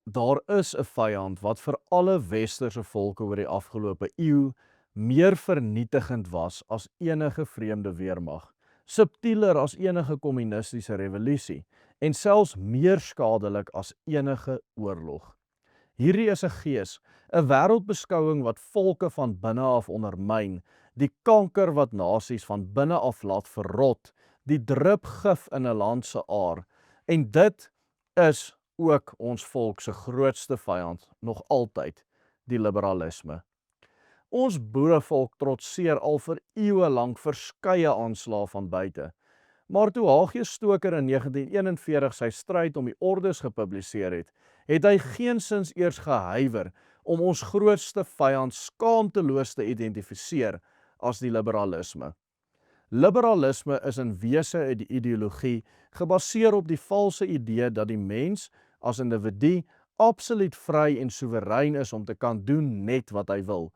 Daar is 'n vyand wat vir alle westerse volke oor die afgelope eeu meer vernietigend was as enige vreemde weermag, subtieler as enige kommunistiese revolusie en selfs meer skadelik as enige oorlog. Hierdie is 'n gees, 'n wêreldbeskouing wat volke van binne af ondermyn, die kanker wat nasies van binne af laat verrot, die drup gif in 'n land se aar. En dit is ook ons volk se grootste vyand, nog altyd, die liberalisme. Ons boerevolk trotseer al vir eeue lank verskeie aanslae van buite. Maar toe H.G. Stoker in 1941 sy stryd om die ordes gepubliseer het hy geensins eers gehuiwer om ons grootste vyand skaamteloos te identifiseer as die liberalisme. Liberalisme is in wese 'n ideologie gebaseer op die valse idee dat die mens as individu absoluut vry en soewerein is om te kan doen net wat hy wil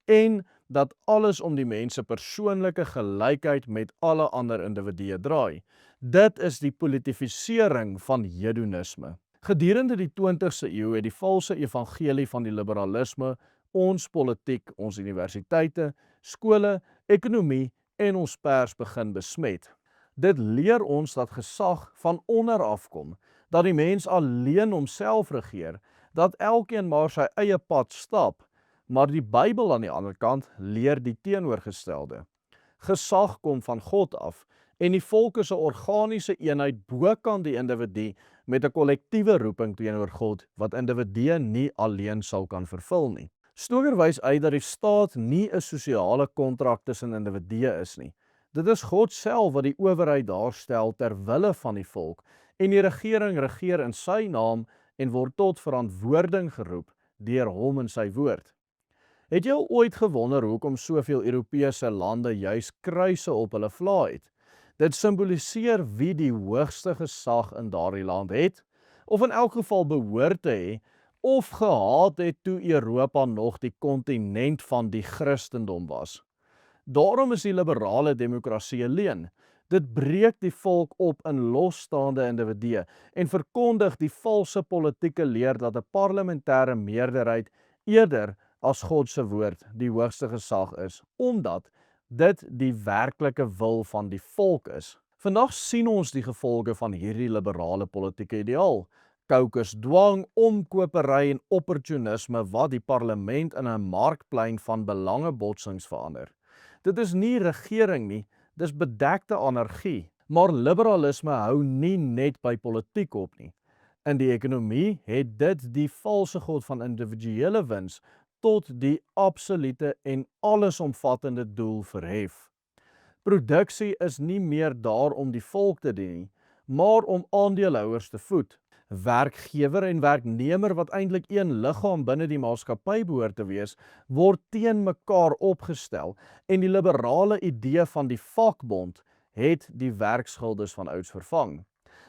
en dat alles om die mens se persoonlike gelykheid met alle ander individue draai. Dit is die politifisering van hedonisme. Gedurende die 20ste eeu het die valse evangelie van die liberalisme ons politiek, ons universiteite, skole, ekonomie en ons pers begin besmet. Dit leer ons dat gesag van onder af kom, dat die mens alleen homself regeer, dat elkeen maar sy eie pad stap, maar die Bybel aan die ander kant leer die teenoorgestelde. Gesag kom van God af en die volk is 'n organiese eenheid bokant die individu met 'n kollektiewe roeping teenoor God wat individue nie alleen sal kan vervul nie. Stoker wys uit dat die staat nie 'n sosiale kontrak tussen individue is nie. Dit is God self wat die owerheid daarstel ter wille van die volk en die regering regeer in sy naam en word tot verantwoording geroep deur hom in sy woord. Het jy al ooit gewonder hoekom soveel Europese lande juis kruise op hulle vlae het? Dit simboliseer wie die hoogste gesag in daardie land het, of in elk geval behoort te hê, of gehaat het toe Europa nog die kontinent van die Christendom was. Daarom is die liberale demokrasie 'n leuen. Dit breek die volk op in losstaande individue en verkondig die valse politieke leer dat 'n parlementêre meerderheid eerder as God se woord die hoogste gesag is, omdat dit die werklike wil van die volk is. Vandag sien ons die gevolge van hierdie liberale politieke ideaal. Kokesdwang, omkopery en opportunisme wat die parlement in 'n markplein van belangebotsings verander. Dit is nie regering nie, dis bedekte anargie. Maar liberalisme hou nie net by politiek op nie. In die ekonomie het dit die valse god van individuele wins tot die absolute en allesomvattende doel verhef. Produksie is nie meer daar om die volk te dien nie, maar om aandeelhouers te voed. Werkgewer en werknemer wat eintlik een liggaam binne die maatskappy behoort te wees, word teen mekaar opgestel en die liberale idee van die vakbond het die werksgildes van ouds vervang.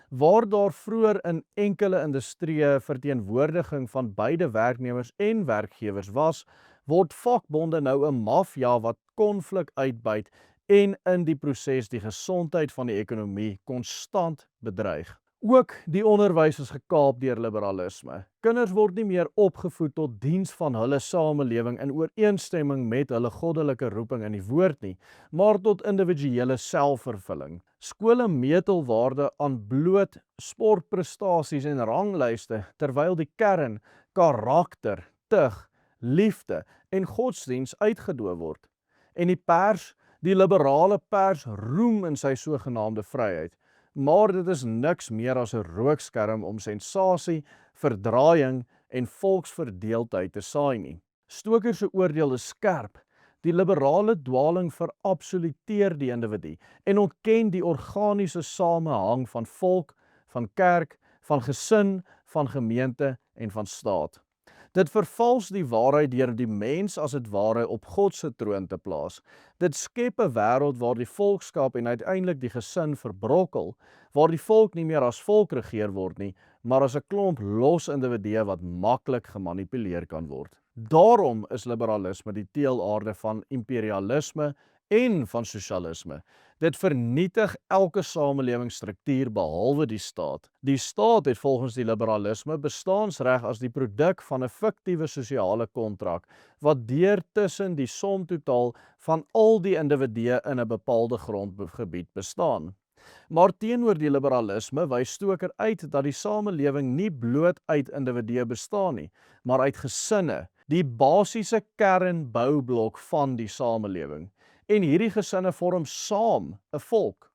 Waar daar vroeër in enkele industrieë verteenwoordiging van beide werknemers en werkgewers was, word vakbonde nou 'n maffia wat konflik uitbuit en in die proses die gesondheid van die ekonomie konstant bedreig. Ook die onderwys is gekaap deur liberalisme. Kinders word nie meer opgevoed tot diens van hulle samelewing in ooreenstemming met hulle goddelike roeping in die woord nie, maar tot individuele selfvervulling. Skole meet hul waarde aan bloot sportprestasies en ranglyste, terwyl die kern, karakter, tug, liefde en godsdiens uitgedoof word. En die pers, die liberale pers roem in sy sogenaamde vryheid, maar dit is niks meer as 'n rookskerm om sensasie, verdraaiing en volksverdeeldheid te saai nie. Stoker se oordeel is skerp. Die liberale dwaling verabsoluteer die individu en ontken die organiese samehang van volk, van kerk, van gesin, van gemeente en van staat. Dit vervals die waarheid deur die mens as dit ware op God se troon te plaas. Dit skep 'n wêreld waar die volkskap en uiteindelik die gesin verbrokkel, waar die volk nie meer as volk regeer word nie, maar as 'n klomp los individue wat maklik gemanipuleer kan word. Daarom is liberalisme die teelaarde van imperialisme en van sosialisme. Dit vernietig elke samelewingsstruktuur behalwe die staat. Die staat het volgens die liberalisme bestaansreg as die produk van 'n fiktiewe sosiale kontrak wat deur tussen die somtotaal van al die individue in 'n bepaalde grondgebied bestaan. Maar teenoor die liberalisme wys Stoker uit dat die samelewing nie bloot uit individue bestaan nie, maar uit gesinne, die basiese kernboublok van die samelewing. En hierdie gesinne vorm saam 'n volk.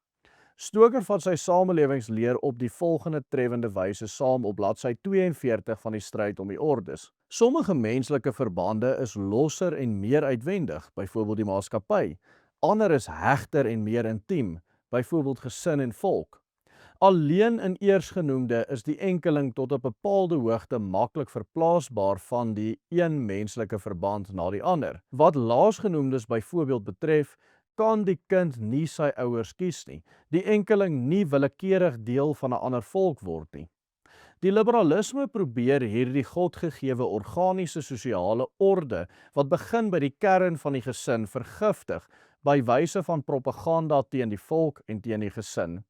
Stoker vat sy samelewingsleer op die volgende treffende wyse saam op bladsy 42 van die Stryd om die Ordes. Sommige menslike verbande is losser en meer uitwendig, byvoorbeeld die maatskappy. Ander is hegter en meer intiem, byvoorbeeld gesin en volk. Alleen in eersgenoemde is die enkeling tot 'n bepaalde hoogte maklik verplaasbaar van die een menslike verband na die ander. Wat laasgenoemdes byvoorbeeld betref, kan die kind nie sy ouers kies nie, die enkeling nie willekeurig deel van 'n ander volk word nie. Die liberalisme probeer hierdie godgegewe organiese sosiale orde wat begin by die kern van die gesin vergiftig by wyse van propaganda teen die volk en teen die gesin.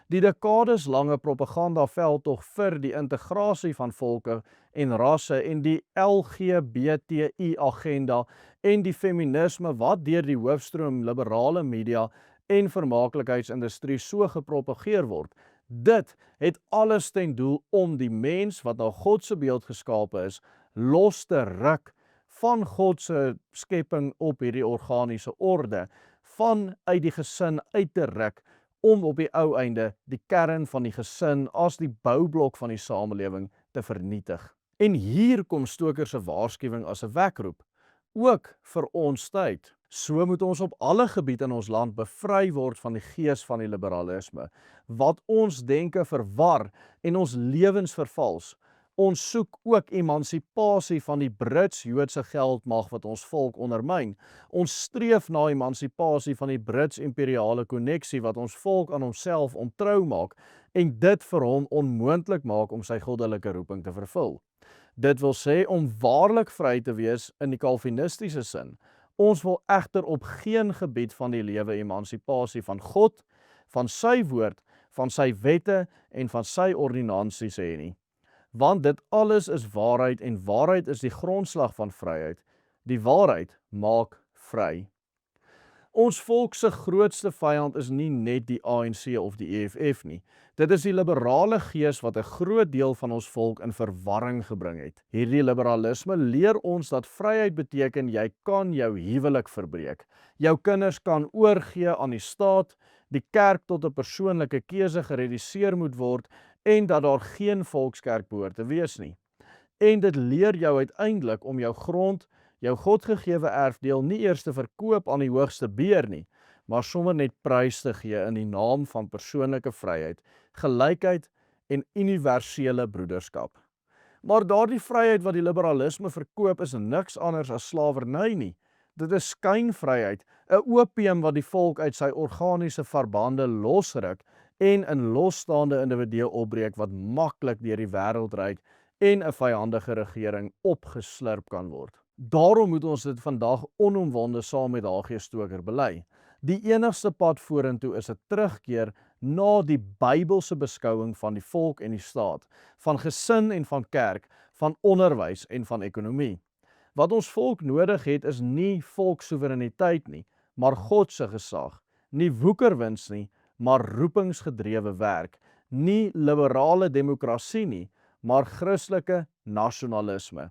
Die dekadeslange propagandaveldtog vir die integrasie van volke en rasse en die LGBTI-agenda en die feminisme wat deur die hoofstroom liberale media en vermaaklikheidsindustrie so gepropageer word. Dit het alles ten doel om die mens wat na God se beeld geskape is, los te ruk van God se skepping op hierdie organiese orde, van uit die gesin uit te ruk, om op die ou einde die kern van die gesin as die boublok van die samelewing te vernietig. En hier kom Stoker se waarskuwing as 'n wekroep, ook vir ons tyd. So moet ons op alle gebiede in ons land bevry word van die gees van die liberalisme, wat ons denke verwar en ons lewens vervals. Ons soek ook emansipasie van die Brits-Joodse geldmag wat ons volk ondermyn. Ons streef na emansipasie van die Brits-imperiale konneksie wat ons volk aan homself ontrou maak en dit vir hom onmoontlik maak om sy goddelike roeping te vervul. Dit wil sê om waarlik vry te wees in die kalvinistiese sin. Ons wil egter op geen gebied van die lewe emansipasie van God, van sy woord, van sy wette en van sy ordinansies hê nie. Want dit alles is waarheid en waarheid is die grondslag van vryheid. Die waarheid maak vry. Ons volk se grootste vyand is nie net die ANC of die EFF nie. Dit is die liberale gees wat 'n groot deel van ons volk in verwarring gebring het. Hierdie liberalisme leer ons dat vryheid beteken jy kan jou huwelik verbreek. Jou kinders kan oorgee aan die staat, die kerk tot 'n persoonlike keuse gereduseer moet word en dat daar geen volkskerk behoort te wees nie. En dit leer jou uiteindelik om jou grond, jou godgegewe erfdeel nie eers te verkoop aan die hoogste beer nie, maar sommer net prys te gee in die naam van persoonlike vryheid, gelykheid en universele broederskap. Maar daardie vryheid wat die liberalisme verkoop is niks anders as slawerny nie. Dit is skynvryheid, 'n opium wat die volk uit sy organiese verbande losruk en in losstaande individue opbreek wat maklik deur die wêreld reik en 'n vyandige regering opgeslurp kan word. Daarom moet ons dit vandag onomwonde saam met H.G. Stoker bely. Die enigste pad vorentoe is 'n terugkeer na die Bybelse beskouing van die volk en die staat, van gesin en van kerk, van onderwys en van ekonomie. Wat ons volk nodig het is nie volkssoewereiniteit nie, maar God se gesag, nie woekerwins nie, maar roepingsgedrewe werk, nie liberale demokrasie nie, maar Christelike nasionalisme.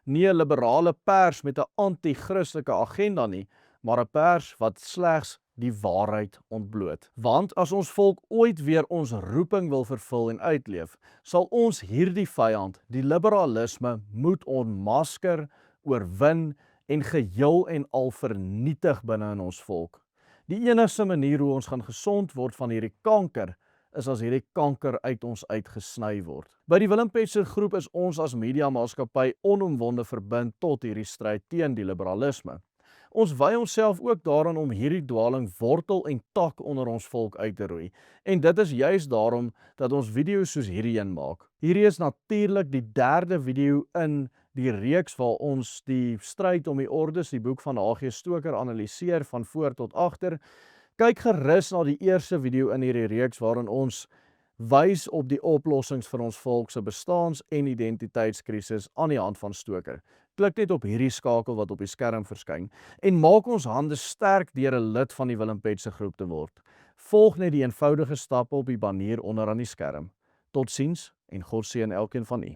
Nie 'n liberale pers met 'n anti-Christelike agenda nie, maar 'n pers wat slegs die waarheid ontbloot. Want as ons volk ooit weer ons roeping wil vervul en uitleef, sal ons hierdie vyand, die liberalisme, moet onmasker, oorwin en geheel en al vernietig binne in ons volk. Die enigste manier hoe ons gaan gesond word van hierdie kanker, is as hierdie kanker uit ons uitgesny word. By die Willem Petzer groep is ons as mediamaatskappy onomwonde verbind tot hierdie stryd teen die liberalisme. Ons wy onsself ook daaraan om hierdie dwaling wortel en tak onder ons volk uit te roei. En dit is juis daarom dat ons video's soos hierdie een maak. Hierdie is natuurlik die derde video in die reeks waar ons die stryd om die ordes, die boek van H.G. Stoker analiseer van voor tot agter. Kyk gerus na die eerste video in hierdie reeks waarin ons wys op die oplossings vir ons volk se bestaans- en identiteitskrisis aan die hand van Stoker. Klik net op hierdie skakel wat op die skerm verskyn en maak ons hande sterk deur 'n lid van die Willem Pet se groep te word. Volg net die eenvoudige stappe op die banner onderaan die skerm. Totsiens en God seën elkeen van u.